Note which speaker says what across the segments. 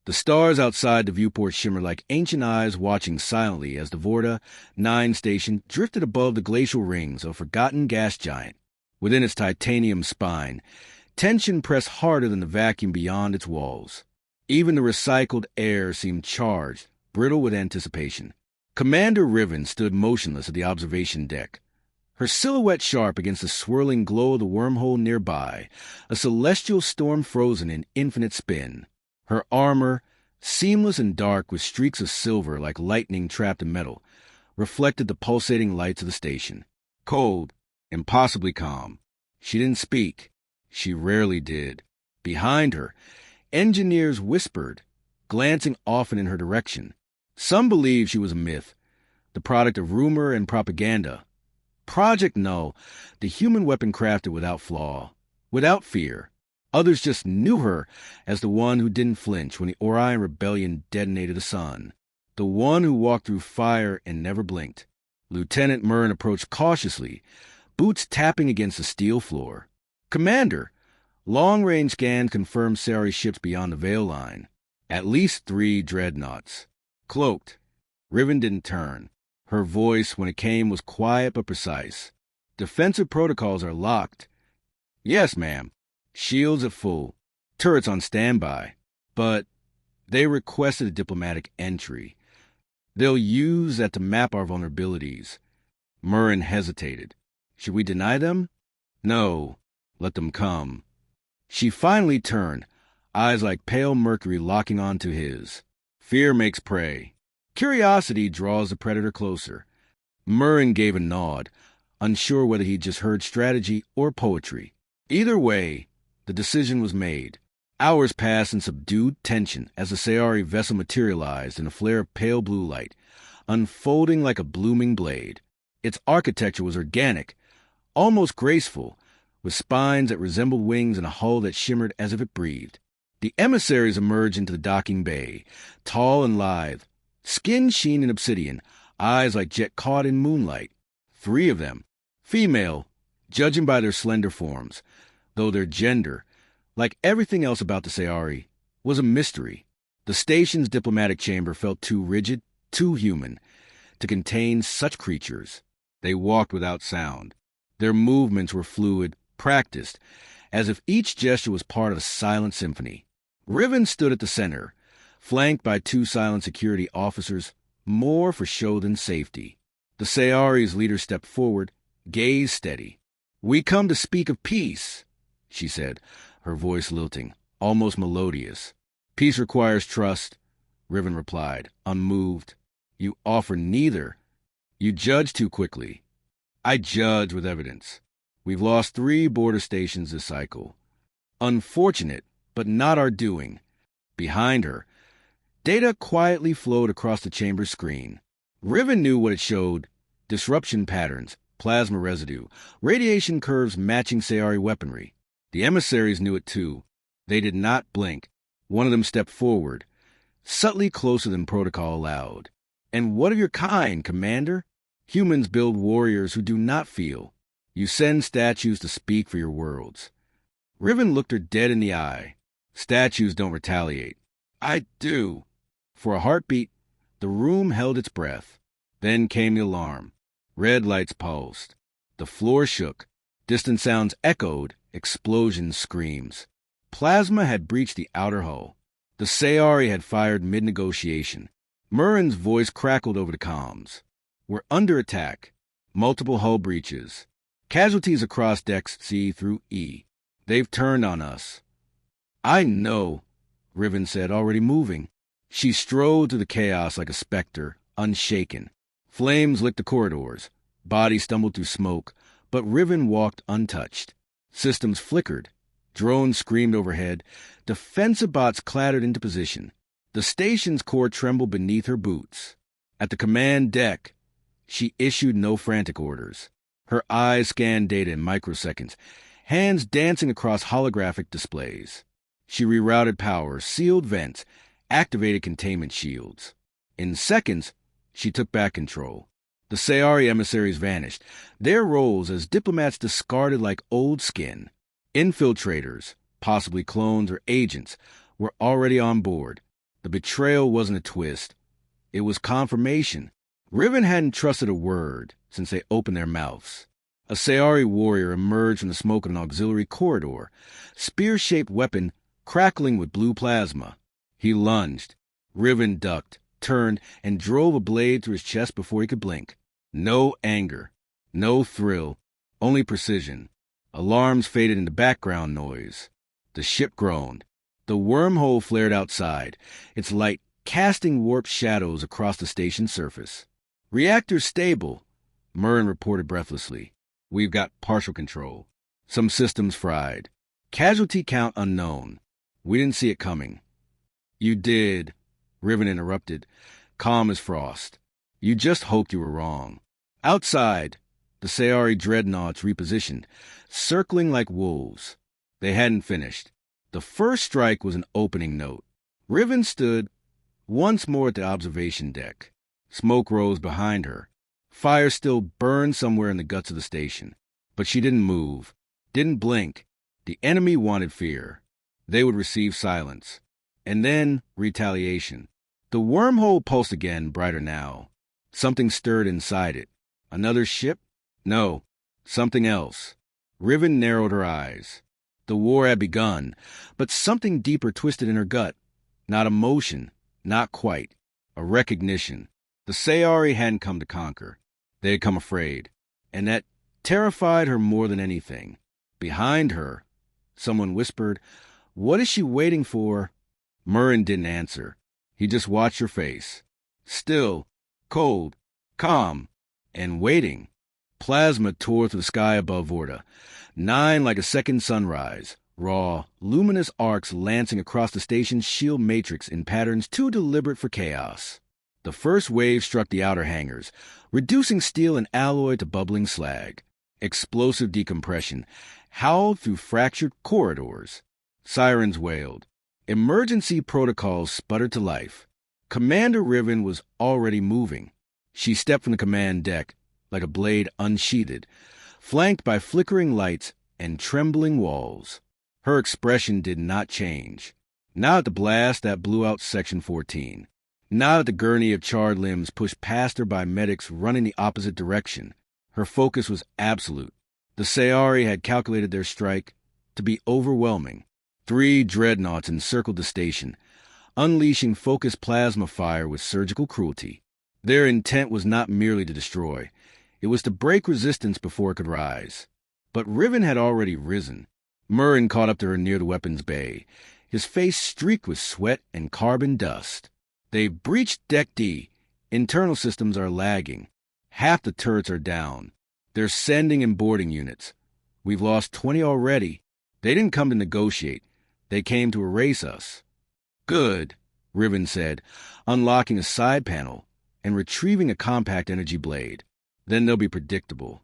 Speaker 1: The stars outside the viewport shimmered like ancient eyes watching silently as the Vorta 9 station drifted above the glacial rings of a forgotten gas giant. Within its titanium spine, tension pressed harder than the vacuum beyond its walls. Even the recycled air seemed charged, brittle with anticipation. Commander Riven stood motionless at the observation deck, her silhouette sharp against the swirling glow of the wormhole nearby, a celestial storm frozen in infinite spin. Her armor, seamless and dark with streaks of silver like lightning trapped in metal, reflected the pulsating lights of the station. Cold, impossibly calm. She didn't speak. She rarely did. Behind her, engineers whispered, glancing often in her direction. Some believed she was a myth, the product of rumor and propaganda. Project Null, the human weapon crafted without flaw, without fear. Others just knew her as the one who didn't flinch when the Orion Rebellion detonated the sun, the one who walked through fire and never blinked. Lieutenant Murren approached cautiously, boots tapping against the steel floor. "Commander!" Long-range scans confirmed Sayari ships beyond the veil line. At least 3 dreadnoughts. Cloaked. Riven didn't turn. Her voice, when it came, was quiet but precise. "Defensive protocols are locked." "Yes, ma'am. Shields at full. Turrets on standby. But they requested a diplomatic entry. They'll use that to map our vulnerabilities." Murren hesitated. "Should we deny them?" "No. Let them come." She finally turned, eyes like pale mercury locking onto his. "Fear makes prey. Curiosity draws the predator closer." Murren gave a nod, unsure whether he'd just heard strategy or poetry. Either way, the decision was made. Hours passed in subdued tension as the Sayari vessel materialized in a flare of pale blue light, unfolding like a blooming blade. Its architecture was organic, almost graceful, with spines that resembled wings and a hull that shimmered as if it breathed. The emissaries emerged into the docking bay, tall and lithe, skin sheen in obsidian, eyes like jet caught in moonlight. 3 of them, female, judging by their slender forms, though their gender, like everything else about the Sayari, was a mystery. The station's diplomatic chamber felt too rigid, too human, to contain such creatures. They walked without sound. Their movements were fluid, practiced, as if each gesture was part of a silent symphony. Riven stood at the center, flanked by 2 silent security officers, more for show than safety. The Sayari's leader stepped forward, gaze steady. "We come to speak of peace," she said, her voice lilting, almost melodious. "Peace requires trust," Riven replied, unmoved. "You offer neither. You judge too quickly." "I judge with evidence. We've lost 3 border stations this cycle. Unfortunate, but not our doing." Behind her, data quietly flowed across the chamber's screen. Riven knew what it showed: disruption patterns, plasma residue, radiation curves matching Sayari weaponry. The emissaries knew it too. They did not blink. One of them stepped forward, subtly closer than protocol allowed. "And what of your kind, Commander? Humans build warriors who do not feel. You send statues to speak for your worlds." Riven looked her dead in the eye. "Statues don't retaliate." "I do." For a heartbeat, the room held its breath. Then came the alarm. Red lights pulsed. The floor shook. Distant sounds echoed, explosions, screams. Plasma had breached the outer hull. The Sayari had fired mid-negotiation. Murren's voice crackled over the comms. "We're under attack. Multiple hull breaches. Casualties across decks C through E. They've turned on us." "I know," Riven said, already moving. She strode through the chaos like a specter, unshaken. Flames licked the corridors. Bodies stumbled through smoke, but Riven walked untouched. Systems flickered. Drones screamed overhead. Defensive bots clattered into position. The station's core trembled beneath her boots. At the command deck, she issued no frantic orders. Her eyes scanned data in microseconds, hands dancing across holographic displays. She rerouted power, sealed vents, activated containment shields. In seconds, she took back control. The Sayari emissaries vanished, their roles as diplomats discarded like old skin. Infiltrators, possibly clones or agents, were already on board. The betrayal wasn't a twist. It was confirmation. Riven hadn't trusted a word since they opened their mouths. A Sayari warrior emerged from the smoke of an auxiliary corridor, spear-shaped weapon crackling with blue plasma. He lunged. Riven ducked, turned, and drove a blade through his chest before he could blink. No anger, no thrill, only precision. Alarms faded into background noise. The ship groaned. The wormhole flared outside, its light casting warped shadows across the station's surface. "Reactor's stable," Murren reported breathlessly. "We've got partial control. Some systems fried. Casualty count unknown. We didn't see it coming." "You did," Riven interrupted, calm as frost. "You just hoped you were wrong." Outside, the Sayari dreadnoughts repositioned, circling like wolves. They hadn't finished. The first strike was an opening note. Riven stood once more at the observation deck. Smoke rose behind her. Fire still burned somewhere in the guts of the station. But she didn't move, didn't blink. The enemy wanted fear. They would receive silence. And then retaliation. The wormhole pulsed again, brighter now. Something stirred inside it. Another ship? No, something else. Riven narrowed her eyes. The war had begun, but something deeper twisted in her gut. Not emotion, not quite. A recognition. The Sayari hadn't come to conquer. They had come afraid. And that terrified her more than anything. Behind her, someone whispered, "What is she waiting for?" Murren didn't answer. He just watched her face. Still, cold, calm, and waiting. Plasma tore through the sky above Vorta. 9 like a second sunrise. Raw, luminous arcs lancing across the station's shield matrix in patterns too deliberate for chaos. The first wave struck the outer hangars, reducing steel and alloy to bubbling slag. Explosive decompression howled through fractured corridors. Sirens wailed. Emergency protocols sputtered to life. Commander Riven was already moving. She stepped from the command deck, like a blade unsheathed, flanked by flickering lights and trembling walls. Her expression did not change. Not at the blast that blew out Section 14. Not at the gurney of charred limbs pushed past her by medics running the opposite direction. Her focus was absolute. The Sayari had calculated their strike to be overwhelming. 3 dreadnoughts encircled the station, unleashing focused plasma fire with surgical cruelty. Their intent was not merely to destroy. It was to break resistance before it could rise. But Riven had already risen. Murren caught up to her near the weapons bay, his face streaked with sweat and carbon dust. "They've breached Deck D. Internal systems are lagging. Half the turrets are down. They're sending and boarding units. We've lost 20 already. They didn't come to negotiate. They came to erase us." "Good," Riven said, unlocking a side panel and retrieving a compact energy blade. "Then they'll be predictable."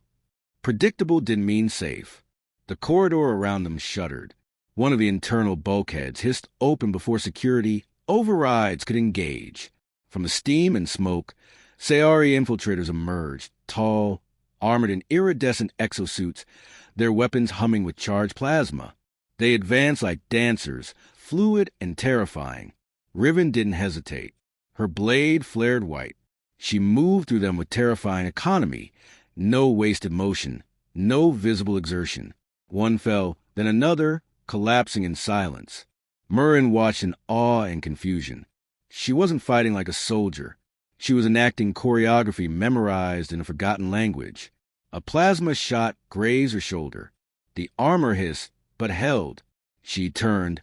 Speaker 1: Predictable didn't mean safe. The corridor around them shuddered. One of the internal bulkheads hissed open before security overrides could engage. From the steam and smoke, Sayari infiltrators emerged, tall, armored in iridescent exosuits, their weapons humming with charged plasma. They advanced like dancers, fluid and terrifying. Riven didn't hesitate. Her blade flared white. She moved through them with terrifying economy. No wasted motion, no visible exertion. One fell, then another, collapsing in silence. Murren watched in awe and confusion. She wasn't fighting like a soldier. She was enacting choreography memorized in a forgotten language. A plasma shot grazed her shoulder. The armor hissed, but held. She turned,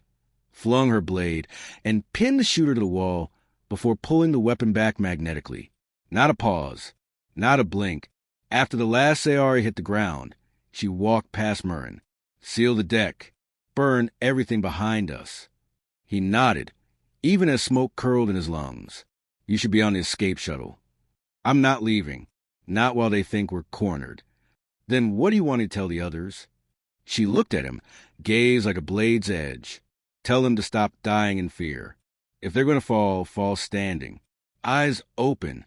Speaker 1: flung her blade, and pinned the shooter to the wall before pulling the weapon back magnetically. Not a pause, not a blink. After the last Sayari hit the ground, she walked past Murren. "Seal the deck. Burn everything behind us." He nodded, even as smoke curled in his lungs. "You should be on the escape shuttle." "I'm not leaving. Not while they think we're cornered." "Then what do you want to tell the others?" She looked at him, gaze like a blade's edge. "Tell them to stop dying in fear. If they're going to fall, fall standing. Eyes open."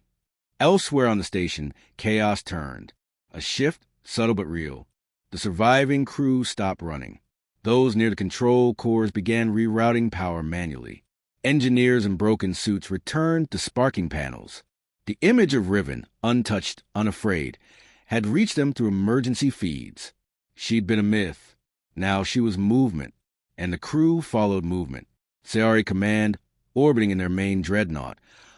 Speaker 1: Elsewhere on the station, chaos turned. A shift, subtle but real. The surviving crew stopped running. Those near the control cores began rerouting power manually. Engineers in broken suits returned to sparking panels. The image of Riven, untouched, unafraid, had reached them through emergency feeds. She'd been a myth. Now she was movement, and the crew followed movement. Sayari Command, orbiting in their main dreadnought,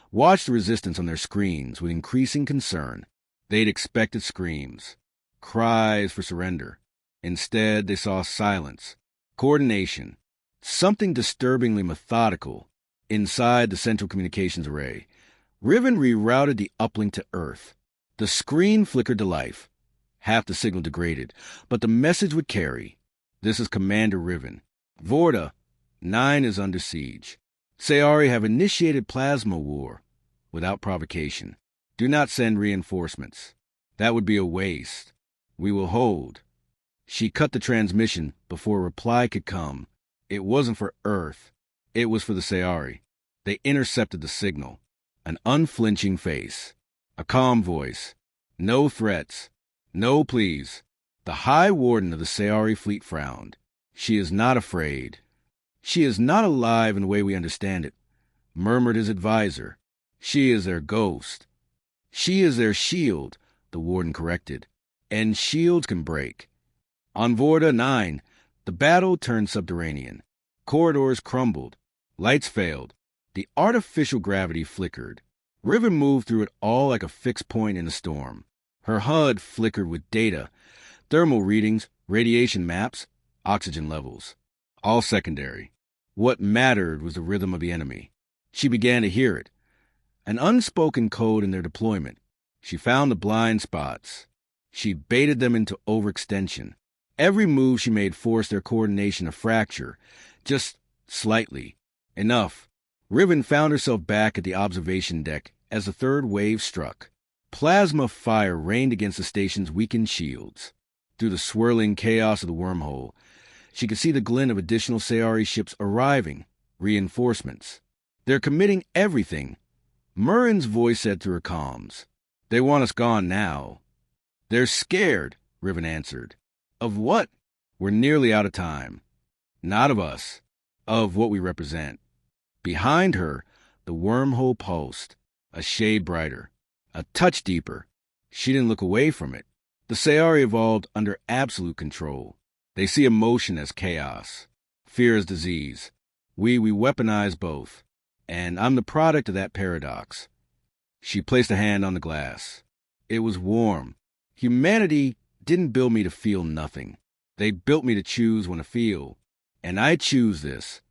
Speaker 1: watched the resistance on their screens with increasing concern. They'd expected screams, cries for surrender. Instead, they saw silence, coordination, something disturbingly methodical. Inside the central communications array, Riven rerouted the uplink to Earth. The screen flickered to life. Half the signal degraded, but the message would carry. This is Commander Riven. Vorta, 9 is under siege. Sayari have initiated plasma war without provocation. Do not send reinforcements. That would be a waste. We will hold. She cut the transmission before a reply could come. It wasn't for Earth. It was for the Sayari. They intercepted the signal. An unflinching face. A calm voice. No threats. No pleas. The High Warden of the Sayari fleet frowned. She is not afraid. She is not alive in the way we understand it, murmured his advisor. She is their ghost. She is their shield, the Warden corrected. And shields can break. On Vorta 9, the battle turned subterranean. Corridors crumbled. Lights failed. The artificial gravity flickered. Riven moved through it all like a fixed point in a storm. Her HUD flickered with data, thermal readings, radiation maps, oxygen levels. All secondary. What mattered was the rhythm of the enemy. She began to hear it. An unspoken code in their deployment. She found the blind spots. She baited them into overextension. Every move she made forced their coordination to fracture, just slightly. Enough. Riven found herself back at the observation deck as the third wave struck. Plasma fire rained against the station's weakened shields. Through the swirling chaos of the wormhole, she could see the glint of additional Sayari ships arriving, reinforcements. They're committing everything. Murren's voice said through her comms. They want us gone now. They're scared, Riven answered. Of what? We're nearly out of time. Not of us. Of what we represent. Behind her, the wormhole pulsed, a shade brighter, a touch deeper. She didn't look away from it. The Sayari evolved under absolute control. They see emotion as chaos, fear as disease. We weaponize both, and I'm the product of that paradox. She placed a hand on the glass. It was warm. Humanity didn't build me to feel nothing. They built me to choose when to feel, and I choose this.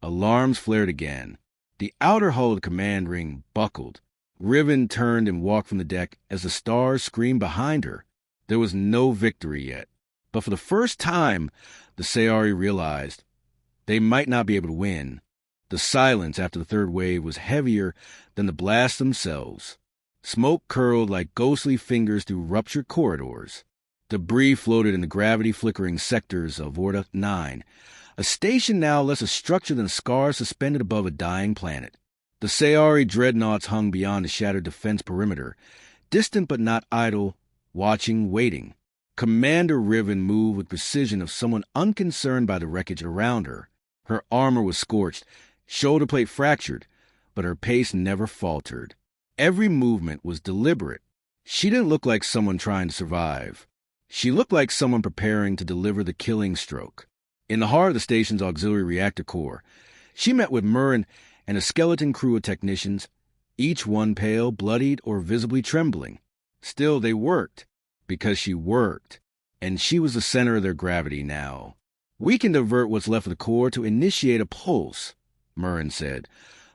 Speaker 1: Alarms flared again. The outer hull of the command ring buckled. Riven turned and walked from the deck as the stars screamed behind her. There was no victory yet. But for the first time, the Sayari realized they might not be able to win. The silence after the third wave was heavier than the blasts themselves. Smoke curled like ghostly fingers through ruptured corridors. Debris floated in the gravity-flickering sectors of Vorta 9, a station now less a structure than a scar suspended above a dying planet. The Sayari dreadnoughts hung beyond the shattered defense perimeter, distant but not idle, watching, waiting. Commander Riven moved with precision of someone unconcerned by the wreckage around her. Her armor was scorched, shoulder plate fractured, but her pace never faltered. Every movement was deliberate. She didn't look like someone trying to survive. She looked like someone preparing to deliver the killing stroke. In the heart of the station's auxiliary reactor core, she met with Murren and a skeleton crew of technicians, each one pale, bloodied, or visibly trembling. Still, they worked, because she worked, and she was the center of their gravity now. We can divert what's left of the core to initiate a pulse, Murren said,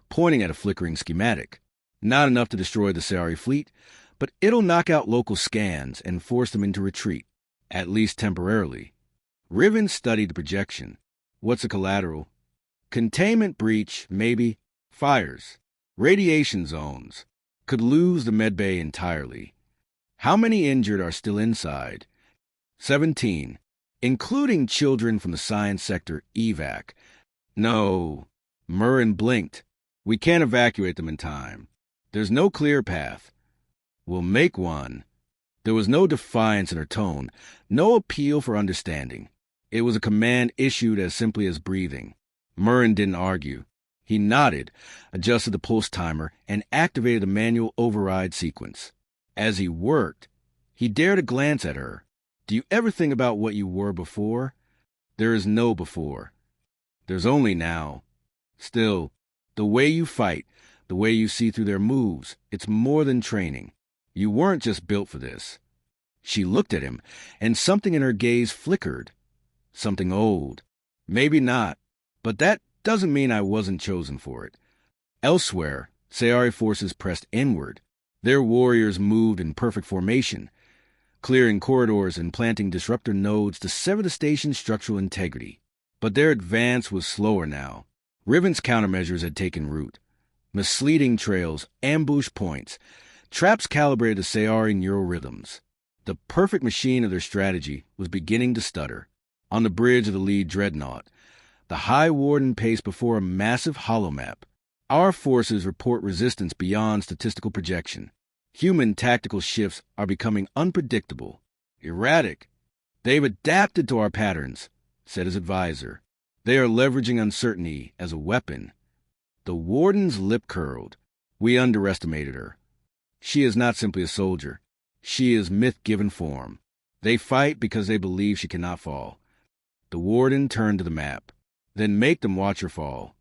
Speaker 1: pointing at a flickering schematic. Not enough to destroy the Sayari fleet, but it'll knock out local scans and force them into retreat, at least temporarily. Riven studied the projection. What's a collateral? Containment breach, maybe. Fires. Radiation zones. Could lose the medbay entirely. How many injured are still inside? 17, including children from the science sector evac. No. Murren blinked. We can't evacuate them in time. There's no clear path. We'll make one. There was no defiance in her tone, no appeal for understanding. It was a command issued as simply as breathing. Murren didn't argue. He nodded, adjusted the pulse timer, and activated the manual override sequence. As he worked, he dared to glance at her. Do you ever think about what you were before? There is no before. There's only now. Still, the way you fight, the way you see through their moves, it's more than training. You weren't just built for this. She looked at him, and something in her gaze flickered. Something old. Maybe not, but that doesn't mean I wasn't chosen for it. Elsewhere, Sayari forces pressed inward. Their warriors moved in perfect formation, clearing corridors and planting disruptor nodes to sever the station's structural integrity. But their advance was slower now. Riven's countermeasures had taken root. Misleading trails, ambush points, traps calibrated to Sayari neural rhythms. The perfect machine of their strategy was beginning to stutter. On the bridge of the lead dreadnought, the High Warden paced before a massive holomap. Our forces report resistance beyond statistical projection. Human tactical shifts are becoming unpredictable, erratic. They've adapted to our patterns, said his advisor. They are leveraging uncertainty as a weapon. The Warden's lip curled. We underestimated her. She is not simply a soldier. She is myth-given form. They fight because they believe she cannot fall. The Warden turned to the map. Then make them watch her fall.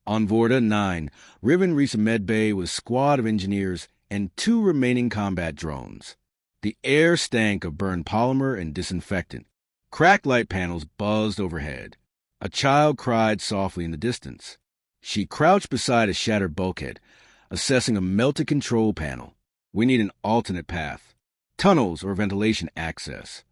Speaker 1: On Vorta 9, Riven reached a medbay with a squad of engineers and 2 remaining combat drones. The air stank of burned polymer and disinfectant. Cracked light panels buzzed overhead. A child cried softly in the distance. She crouched beside a shattered bulkhead, assessing a melted control panel. We need an alternate path. Tunnels or ventilation access.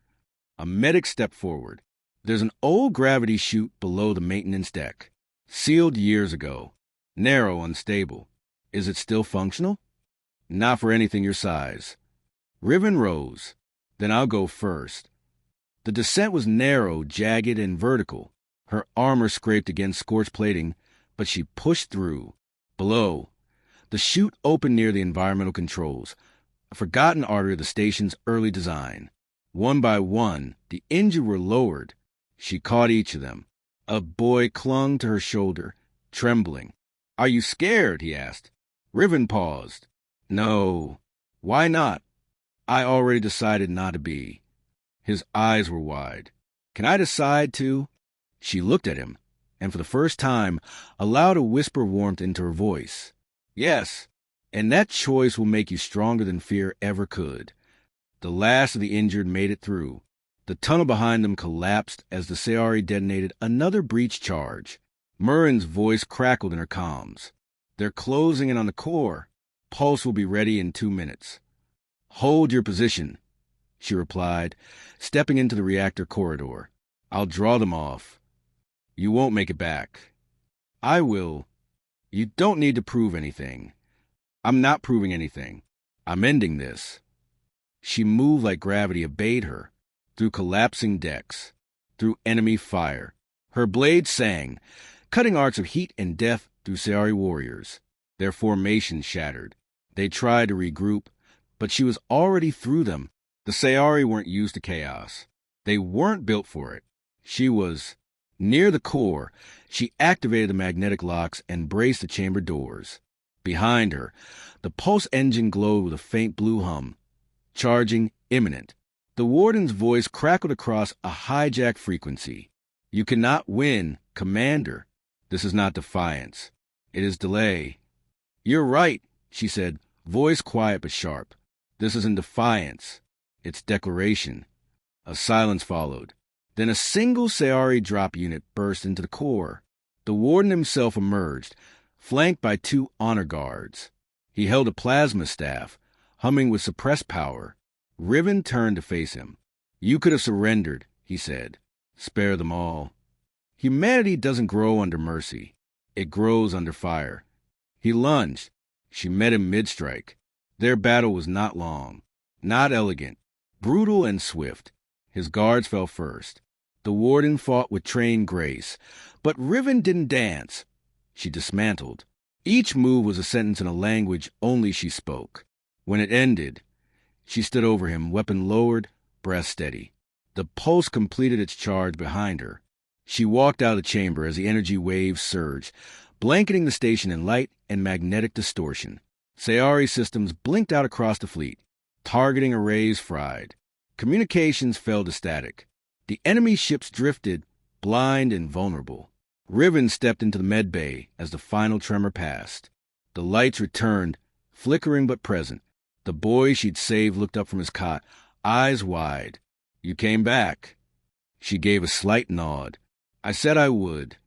Speaker 1: A medic stepped forward. There's an old gravity chute below the maintenance deck. Sealed years ago. Narrow, unstable. Is it still functional? Not for anything your size. Riven rose. Then I'll go first. The descent was narrow, jagged, and vertical. Her armor scraped against scorched plating, but she pushed through. Below, the chute opened near the environmental controls, a forgotten artery of the station's early design. One by one, the injured were lowered. She caught each of them. A boy clung to her shoulder, trembling. Are you scared? He asked. Riven paused. No. Why not? I already decided not to be. His eyes were wide. Can I decide to? She looked at him, and for the first time allowed a whisper of warmth into her voice. Yes, and that choice will make you stronger than fear ever could. The last of the injured made it through. The tunnel behind them collapsed as the Sayari detonated another breach charge. Murren's voice crackled in her comms. They're closing in on the core. Pulse will be ready in 2 minutes. Hold your position, she replied, stepping into the reactor corridor. I'll draw them off. You won't make it back. I will. You don't need to prove anything. I'm not proving anything. I'm ending this. She moved like gravity obeyed her, through collapsing decks, through enemy fire. Her blade sang, cutting arcs of heat and death through Sayari warriors. Their formation shattered. They tried to regroup, but she was already through them. The Sayari weren't used to chaos. They weren't built for it. She was. Near the core, she activated the magnetic locks and braced the chamber doors. Behind her, the pulse engine glowed with a faint blue hum. Charging, imminent. The Warden's voice crackled across a hijacked frequency. You cannot win, Commander. This is not defiance. It is delay. You're right, she said, voice quiet but sharp. This isn't defiance. It's declaration. A silence followed. Then a single Sayari drop unit burst into the core. The Warden himself emerged, flanked by 2 honor guards. He held a plasma staff, humming with suppressed power. Riven turned to face him. You could have surrendered, he said. Spare them all. Humanity doesn't grow under mercy. It grows under fire. He lunged. She met him mid-strike. Their battle was not long, not elegant, brutal and swift. His guards fell first. The Warden fought with trained grace, but Riven didn't dance. She dismantled. Each move was a sentence in a language only she spoke. When it ended, she stood over him, weapon lowered, breath steady. The pulse completed its charge behind her. She walked out of the chamber as the energy waves surged, blanketing the station in light and magnetic distortion. Sayari systems blinked out across the fleet. Targeting arrays fried. Communications fell to static. The enemy ships drifted, blind and vulnerable. Riven stepped into the med bay as the final tremor passed. The lights returned, flickering but present. The boy she'd saved looked up from his cot, eyes wide. "You came back." She gave a slight nod. "I said I would."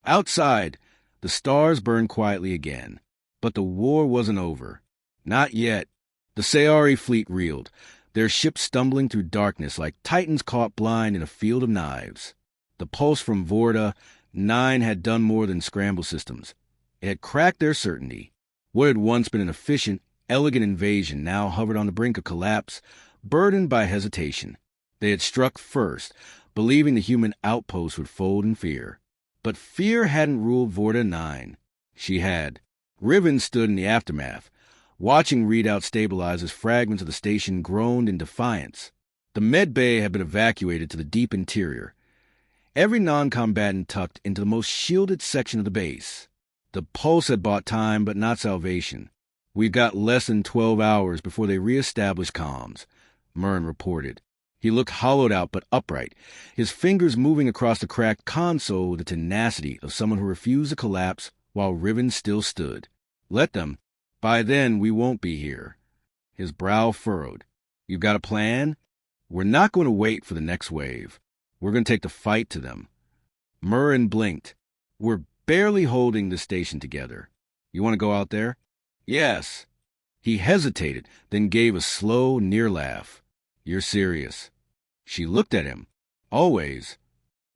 Speaker 1: Outside, the stars burned quietly again. But the war wasn't over. Not yet. The Sayari fleet reeled, their ships stumbling through darkness like titans caught blind in a field of knives. The pulse from Vorta 9 had done more than scramble systems. It had cracked their certainty. What had once been an efficient, elegant invasion now hovered on the brink of collapse, burdened by hesitation. They had struck first, believing the human outpost would fold in fear. But fear hadn't ruled Vorta 9. She had. Riven stood in the aftermath, watching readout stabilize as fragments of the station groaned in defiance. The med bay had been evacuated to the deep interior. Every non-combatant tucked into the most shielded section of the base. The pulse had bought time, but not salvation. "We've got less than 12 hours before they reestablish comms," Murn reported. He looked hollowed out but upright, his fingers moving across the cracked console with the tenacity of someone who refused to collapse while Riven still stood. "Let them. By then, we won't be here." His brow furrowed. "You've got a plan?" "We're not going to wait for the next wave. We're going to take the fight to them." Murren blinked. "We're barely holding the station together. You want to go out there?" "Yes." He hesitated, then gave a slow, near laugh. "You're serious." She looked at him. "Always."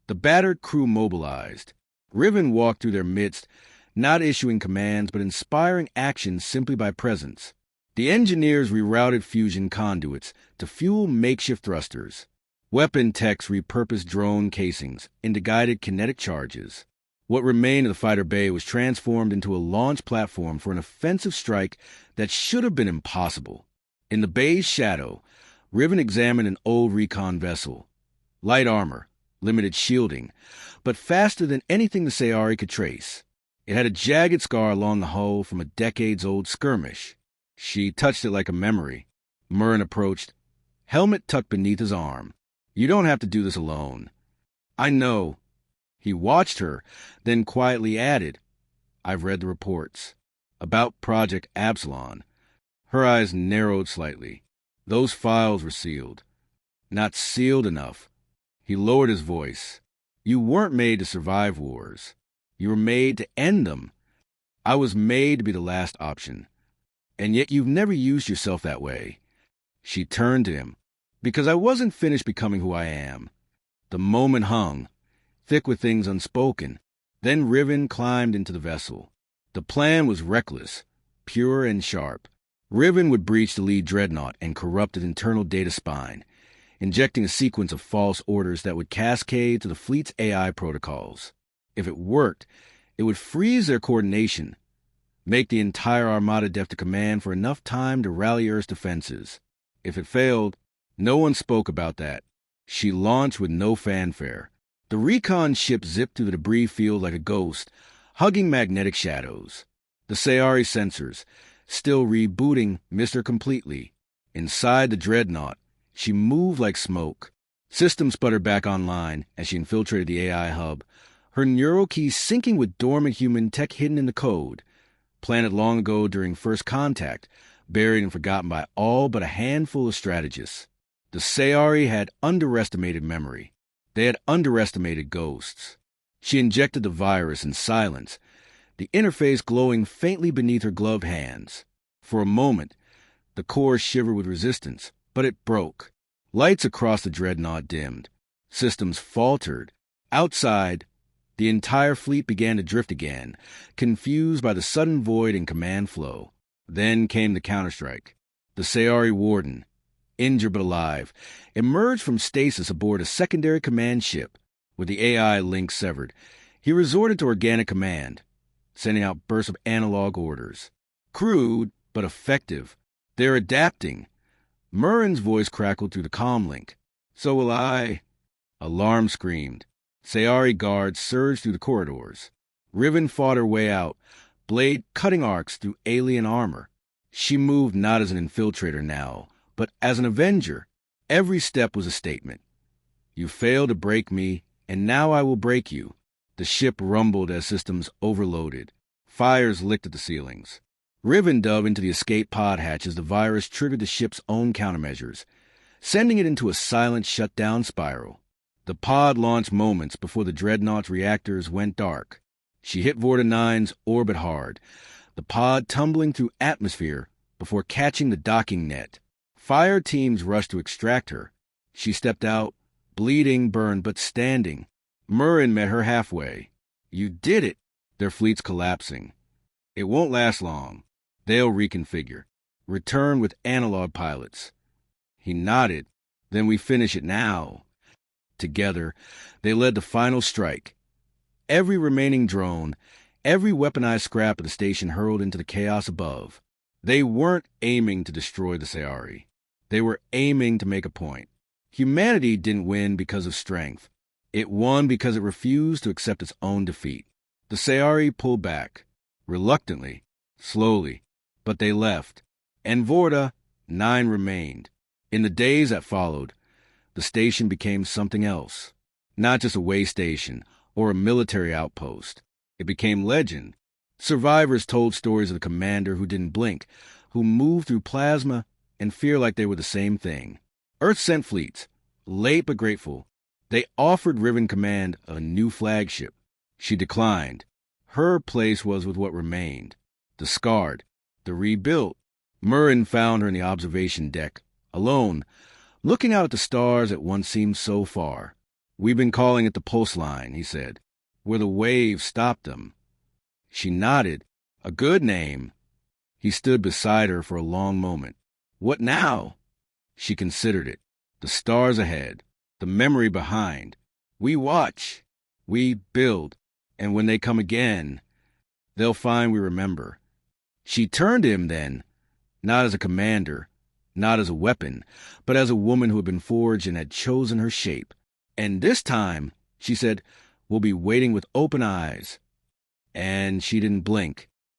Speaker 1: The battered crew mobilized. Riven walked through their midst, not issuing commands but inspiring action simply by presence. The engineers rerouted fusion conduits to fuel makeshift thrusters. Weapon techs repurposed drone casings into guided kinetic charges. What remained of the fighter bay was transformed into a launch platform for an offensive strike that should have been impossible. In the bay's shadow, Riven examined an old recon vessel. Light armor, limited shielding, but faster than anything the Sayari could trace. It had a jagged scar along the hull from a decades-old skirmish. She touched it like a memory. Murren approached, helmet tucked beneath his arm. "You don't have to do this alone." "I know." He watched her, then quietly added, "I've read the reports. About Project Absalon." Her eyes narrowed slightly. "Those files were sealed." "Not sealed enough." He lowered his voice. "You weren't made to survive wars. You were made to end them. I was made to be the last option. And yet you've never used yourself that way." She turned to him. "Because I wasn't finished becoming who I am." The moment hung, thick with things unspoken. Then Riven climbed into the vessel. The plan was reckless, pure and sharp. Riven would breach the lead dreadnought and corrupt its internal data spine, injecting a sequence of false orders that would cascade to the fleet's AI protocols. If it worked, it would freeze their coordination, make the entire armada deaf to command for enough time to rally Earth's defenses. If it failed, no one spoke about that. She launched with no fanfare. The recon ship zipped through the debris field like a ghost, hugging magnetic shadows. The Sayari sensors, still rebooting, missed her completely. Inside the dreadnought, she moved like smoke. Systems sputtered back online as she infiltrated the AI hub, her neural keys syncing with dormant human tech hidden in the code, planted long ago during first contact, buried and forgotten by all but a handful of strategists. The Sayari had underestimated memory. They had underestimated ghosts. She injected the virus in silence, the interface glowing faintly beneath her gloved hands. For a moment, the core shivered with resistance, but it broke. Lights across the dreadnought dimmed. Systems faltered. Outside, the entire fleet began to drift again, confused by the sudden void in command flow. Then came the counterstrike. The Sayari warden, injured but alive, emerged from stasis aboard a secondary command ship. With the AI link severed, he resorted to organic command, sending out bursts of analog orders. Crude, but effective. "They're adapting." Murren's voice crackled through the comm link. "So will I." Alarm screamed. Sayari guards surged through the corridors. Riven fought her way out, blade cutting arcs through alien armor. She moved not as an infiltrator now, but as an avenger. Every step was a statement. You failed to break me, and now I will break you. The ship rumbled as systems overloaded. Fires licked at the ceilings. Riven dove into the escape pod hatch as the virus triggered the ship's own countermeasures, sending it into a silent shutdown spiral. The pod launched moments before the Dreadnought's reactors went dark. She hit Vorta 9's orbit hard, the pod tumbling through atmosphere before catching the docking net. Fire teams rushed to extract her. She stepped out, bleeding, burned, but standing. Murrin met her halfway. You did it! Their fleet's collapsing. It won't last long. They'll reconfigure. Return with analog pilots. He nodded. Then we finish it now. Together, they led the final strike. Every remaining drone, every weaponized scrap of the station hurled into the chaos above. They weren't aiming to destroy the Sayari. They were aiming to make a point. Humanity didn't win because of strength. It won because it refused to accept its own defeat. The Sayari pulled back, reluctantly, slowly, but they left. And Vorta, 9 remained. In the days that followed, the station became something else. Not just a way station or a military outpost. It became legend. Survivors told stories of the commander who didn't blink, who moved through plasma and fear like they were the same thing. Earth sent fleets, late but grateful. They offered Riven Command a new flagship. She declined. Her place was with what remained. The scarred, the rebuilt. Murrin found her in the observation deck, alone, looking out at the stars that once seemed so far. We've been calling it the pulse line, he said, where the waves stopped them. She nodded. A good name. He stood beside her for a long moment. What now? She considered it. The stars ahead. The memory behind. We watch. We build. And when they come again, they'll find we remember. She turned to him then, not as a commander, not as a weapon, but as a woman who had been forged and had chosen her shape. And this time, she said, we'll be waiting with open eyes. And she didn't blink.